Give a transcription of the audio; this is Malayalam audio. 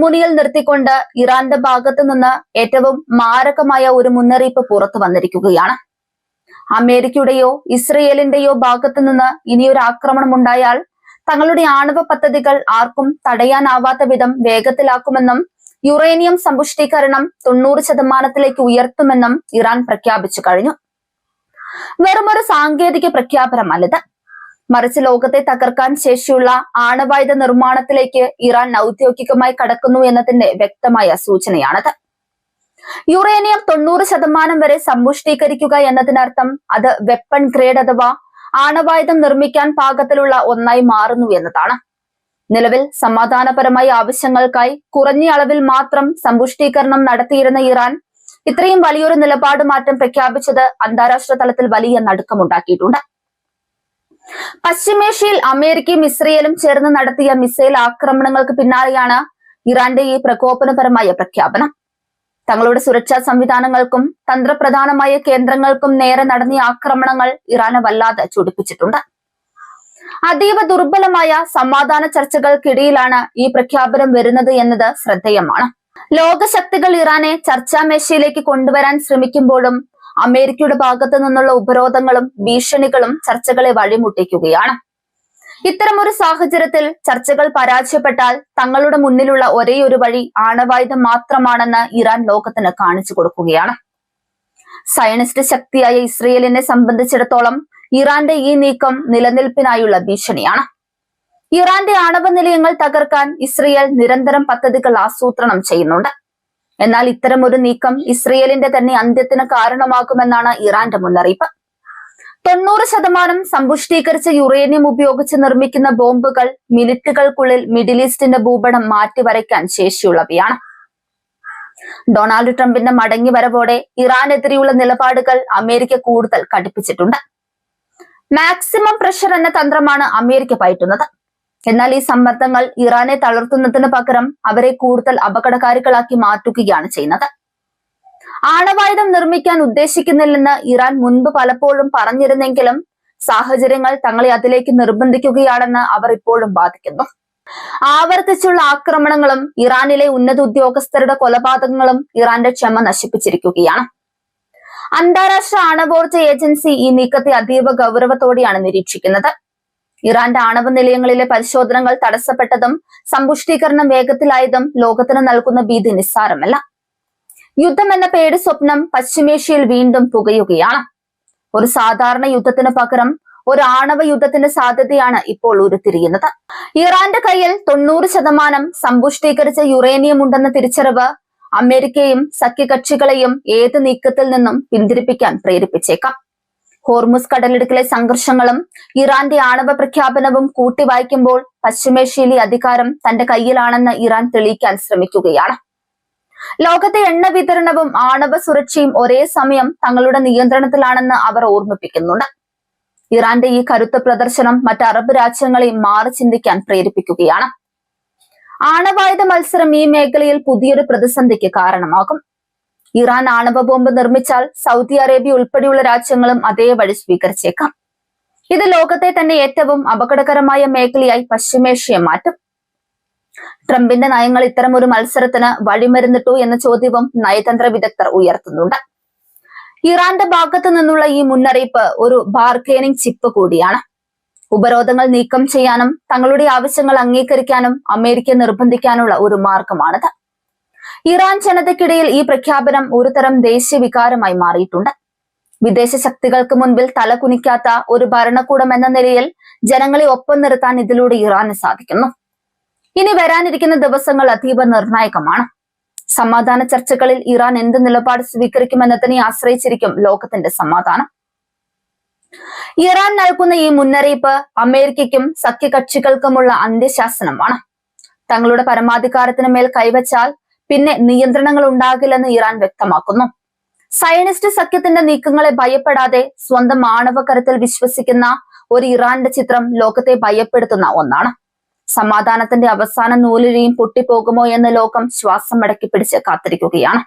മുൾമുനിയിൽ നിർത്തിക്കൊണ്ട് ഇറാന്റെ ഭാഗത്തു നിന്ന് ഏറ്റവും മാരകമായ ഒരു മുന്നറിയിപ്പ് പുറത്തു വന്നിരിക്കുകയാണ്. അമേരിക്കയുടെയോ ഇസ്രയേലിന്റെയോ ഭാഗത്തു നിന്ന് ഇനിയൊരു ആക്രമണം ഉണ്ടായാൽ തങ്ങളുടെ ആണവ പദ്ധതികൾ ആർക്കും തടയാനാവാത്ത വിധം വേഗത്തിലാക്കുമെന്നും യുറേനിയം സമ്പുഷ്ടീകരണം 90% ഉയർത്തുമെന്നും ഇറാൻ പ്രഖ്യാപിച്ചു കഴിഞ്ഞു. വെറുമൊരു സാങ്കേതിക പ്രഖ്യാപനമല്ലത്, മറിച്ച് ലോകത്തെ തകർക്കാൻ ശേഷിയുള്ള ആണവായുധ നിർമ്മാണത്തിലേക്ക് ഇറാൻ ഔദ്യോഗികമായി കടക്കുന്നു എന്നതിന്റെ വ്യക്തമായ സൂചനയാണത്. യുറേനിയം 90% വരെ സമ്പുഷ്ടീകരിക്കുക എന്നതിനർത്ഥം അത് വെപ്പൺ ഗ്രേഡ് അഥവാ ആണവായുധം നിർമ്മിക്കാൻ പാകത്തിലുള്ള ഒന്നായി മാറുന്നു എന്നതാണ്. നിലവിൽ സമാധാനപരമായ ആവശ്യങ്ങൾക്കായി കുറഞ്ഞ അളവിൽ മാത്രം സമ്പുഷ്ടീകരണം നടത്തിയിരുന്ന ഇറാൻ ഇത്രയും വലിയൊരു നിലപാട് മാറ്റം പ്രഖ്യാപിച്ചത് അന്താരാഷ്ട്ര തലത്തിൽ വലിയ നടുക്കമുണ്ടാക്കിയിട്ടുണ്ട്. പശ്ചിമേഷ്യയിൽ അമേരിക്കയും ഇസ്രയേലും ചേർന്ന് നടത്തിയ മിസൈൽ ആക്രമണങ്ങൾക്ക് പിന്നാലെയാണ് ഇറാന്റെ ഈ പ്രകോപനപരമായ പ്രഖ്യാപനം. തങ്ങളുടെ സുരക്ഷാ സംവിധാനങ്ങൾക്കും തന്ത്രപ്രധാനമായ കേന്ദ്രങ്ങൾക്കും നേരെ നടന്ന ആക്രമണങ്ങൾ ഇറാനെ വല്ലാതെ ചൊടിപ്പിച്ചിട്ടുണ്ട്. അതീവ ദുർബലമായ സമാധാന ചർച്ചകൾക്കിടയിലാണ് ഈ പ്രഖ്യാപനം വരുന്നത് എന്നത് ശ്രദ്ധേയമാണ്. ലോകശക്തികൾ ഇറാനെ ചർച്ചാമേശയിലേക്ക് കൊണ്ടുവരാൻ ശ്രമിക്കുമ്പോഴും അമേരിക്കയുടെ ഭാഗത്തു നിന്നുള്ള ഉപരോധങ്ങളും ഭീഷണികളും ചർച്ചകളെ വഴിമുട്ടിക്കുകയാണ്. ഇത്തരമൊരു സാഹചര്യത്തിൽ ചർച്ചകൾ പരാജയപ്പെട്ടാൽ തങ്ങളുടെ മുന്നിലുള്ള ഒരേയൊരു വഴി ആണവായുധം മാത്രമാണെന്ന് ഇറാൻ ലോകത്തിന് കാണിച്ചു കൊടുക്കുകയാണ്. സയനിസ്റ്റ് ശക്തിയായ ഇസ്രയേലിനെ സംബന്ധിച്ചിടത്തോളം ഇറാന്റെ ഈ നീക്കം നിലനിൽപ്പിനായുള്ള ഭീഷണിയാണ്. ഇറാന്റെ ആണവ നിലയങ്ങൾ തകർക്കാൻ ഇസ്രയേൽ നിരന്തരം പദ്ധതികൾ ആസൂത്രണം ചെയ്യുന്നുണ്ട്. എന്നാൽ ഇത്തരമൊരു നീക്കം ഇസ്രയേലിന്റെ തന്നെ അന്ത്യത്തിന് കാരണമാകുമെന്നാണ് ഇറാന്റെ മുന്നറിയിപ്പ്. 90% സമ്പുഷ്ടീകരിച്ച യുറേനിയം ഉപയോഗിച്ച് നിർമ്മിക്കുന്ന ബോംബുകൾ മിനിറ്റുകൾക്കുള്ളിൽ മിഡിൽ ഈസ്റ്റിന്റെ ഭൂപടം മാറ്റിവരയ്ക്കാൻ ശേഷിയുള്ളവയാണ്. ഡൊണാൾഡ് ട്രംപിന്റെ മടങ്ങി വരവോടെ ഇറാനെതിരെയുള്ള നിലപാടുകൾ അമേരിക്ക കൂടുതൽ കടുപ്പിച്ചിട്ടുണ്ട്. മാക്സിമം പ്രഷർ എന്ന തന്ത്രമാണ് അമേരിക്ക പയറ്റുന്നത്. എന്നാൽ ഈ സമ്മർദ്ദങ്ങൾ ഇറാനെ തളർത്തുന്നതിന് പകരം അവരെ കൂടുതൽ അപകടകാരികളാക്കി മാറ്റുകയാണ് ചെയ്യുന്നത്. ആണവായുധം നിർമ്മിക്കാൻ ഉദ്ദേശിക്കുന്നില്ലെന്ന് ഇറാൻ മുൻപ് പലപ്പോഴും പറഞ്ഞിരുന്നെങ്കിലും സാഹചര്യങ്ങൾ തങ്ങളെ അതിലേക്ക് നിർബന്ധിക്കുകയാണെന്ന് അവർ ഇപ്പോഴും വാദിക്കുന്നു. ആവർത്തിച്ചുള്ള ആക്രമണങ്ങളും ഇറാനിലെ ഉന്നത ഉദ്യോഗസ്ഥരുടെ കൊലപാതകങ്ങളും ഇറാന്റെ ക്ഷമ നശിപ്പിച്ചിരിക്കുകയാണ്. അന്താരാഷ്ട്ര ആണവോർജ ഏജൻസി ഈ നീക്കത്തെ അതീവ ഗൗരവത്തോടെയാണ് നിരീക്ഷിക്കുന്നത്. ഇറാന്റെ ആണവ നിലയങ്ങളിലെ പരിശോധനകൾ തടസ്സപ്പെട്ടതും സമ്പുഷ്ടീകരണം വേഗത്തിലായതും ലോകത്തിന് നൽകുന്ന ഭീതി നിസ്സാരമല്ല. യുദ്ധം എന്ന പേടി സ്വപ്നം പശ്ചിമേഷ്യയിൽ വീണ്ടും പുകയുകയാണ്. ഒരു സാധാരണ യുദ്ധത്തിന് പകരം ഒരു ആണവ യുദ്ധത്തിന്റെ സാധ്യതയാണ് ഇപ്പോൾ ഉരുത്തിരിയുന്നത്. ഇറാന്റെ കയ്യിൽ 90% സമ്പുഷ്ടീകരിച്ച യുറേനിയം ഉണ്ടെന്ന തിരിച്ചറിവ് അമേരിക്കയും സഖ്യകക്ഷികളെയും ഏത് നീക്കത്തിൽ നിന്നും പിന്തിരിപ്പിക്കാൻ പ്രേരിപ്പിച്ചേക്കാം. ഹോർമുസ് കടലിടുക്കിലെ സംഘർഷങ്ങളും ഇറാന്റെ ആണവ പ്രഖ്യാപനവും കൂട്ടി വായിക്കുമ്പോൾ പശ്ചിമേഷ്യയിലെ അധികാരം തന്റെ കയ്യിലാണെന്ന് ഇറാൻ തെളിയിക്കാൻ ശ്രമിക്കുകയാണ്. ലോകത്തെ എണ്ണ വിതരണവും ആണവ സുരക്ഷയും ഒരേ സമയം തങ്ങളുടെ നിയന്ത്രണത്തിലാണെന്ന് അവർ ഓർമ്മിപ്പിക്കുന്നുണ്ട്. ഇറാന്റെ ഈ കരുത്ത പ്രദർശനം മറ്റ് അറബ് രാജ്യങ്ങളെ മാറി ചിന്തിക്കാൻ പ്രേരിപ്പിക്കുകയാണ്. ആണവായുധ മത്സരം ഈ മേഖലയിൽ പുതിയൊരു പ്രതിസന്ധിക്ക് കാരണമാകും. ഇറാൻ ആണവ ബോംബ് നിർമ്മിച്ചാൽ സൗദി അറേബ്യ ഉൾപ്പെടെയുള്ള രാജ്യങ്ങളും അതേ വഴി സ്വീകരിച്ചേക്കാം. ഇത് ലോകത്തെ തന്നെ ഏറ്റവും അപകടകരമായ മേഖലയായി പശ്ചിമേഷ്യയെ മാറ്റും. ട്രംപിന്റെ നയങ്ങൾ ഇത്തരമൊരു മത്സരത്തിന് വഴിമരുന്നിട്ടു എന്ന ചോദ്യവും നയതന്ത്ര വിദഗ്ധർ ഉയർത്തുന്നുണ്ട്. ഇറാന്റെ ഭാഗത്തു നിന്നുള്ള ഈ മുന്നറിയിപ്പ് ഒരു ബാർഗെയിനിങ് ചിപ്പ് കൂടിയാണ്. ഉപരോധങ്ങൾ നീക്കം ചെയ്യാനും തങ്ങളുടെ ആവശ്യങ്ങൾ അംഗീകരിക്കാനും അമേരിക്ക നിർബന്ധിക്കാനുള്ള ഒരു മാർഗമാണിത്. ഇറാൻ ജനതയ്ക്കിടയിൽ ഈ പ്രഖ്യാപനം ഒരുതരം ദേശീയ വികാരമായി മാറിയിട്ടുണ്ട്. വിദേശ ശക്തികൾക്ക് മുൻപിൽ തലകുനിക്കാത്ത ഒരു ഭരണകൂടം എന്ന നിലയിൽ ജനങ്ങളെ ഒപ്പം നിർത്താൻ ഇതിലൂടെ ഇറാന് സാധിക്കുന്നു. ഇനി വരാനിരിക്കുന്ന ദിവസങ്ങൾ അതീവ നിർണായകമാണ്. സമാധാന ചർച്ചകളിൽ ഇറാൻ എന്ത് നിലപാട് സ്വീകരിക്കുമെന്നതിനെ ആശ്രയിച്ചിരിക്കും ലോകത്തിന്റെ സമാധാനം. ഇറാൻ നൽകുന്ന ഈ മുന്നറിയിപ്പ് അമേരിക്കയ്ക്കും സഖ്യകക്ഷികൾക്കുമുള്ള അന്ത്യശാസനമാണ്. തങ്ങളുടെ പരമാധികാരത്തിന് മേൽ കൈവച്ചാൽ പിന്നെ നിയന്ത്രണങ്ങൾ ഉണ്ടാകില്ലെന്ന് ഇറാൻ വ്യക്തമാക്കുന്നു. സയനിസ്റ്റ് സഖ്യത്തിന്റെ നീക്കങ്ങളെ ഭയപ്പെടാതെ സ്വന്തം ആണവകരത്തിൽ വിശ്വസിക്കുന്ന ഒരു ഇറാന്റെ ചിത്രം ലോകത്തെ ഭയപ്പെടുത്തുന്ന ഒന്നാണ്. സമാധാനത്തിന്റെ അവസാന നൂലിഴയും പൊട്ടിപ്പോകുമോ എന്ന് ലോകം ശ്വാസം അടക്കി പിടിച്ച് കാത്തിരിക്കുകയാണ്.